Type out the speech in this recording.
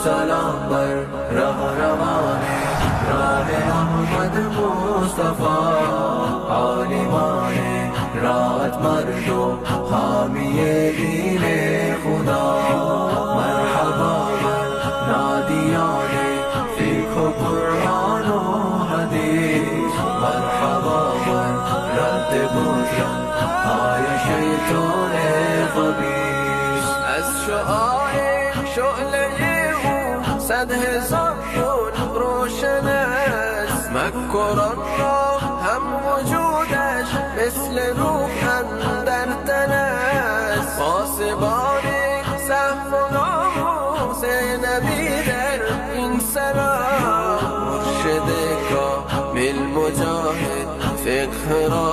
سلام بر رهروان راه احمد مصطفی، عالمان رات مرد و حامی دین خدا. مرحبا بر نادیان فقه و قرآن و حدیث، مرحبا بر رد بطلان های شیطان خبیث. از شعاع شعله او 100,000 گل روشن است، مکران را هم وجودش مثل روح اندر تن است. پاسبان صف و ناموس نبی در این سلام، مرشد کامل مجاهد فقه را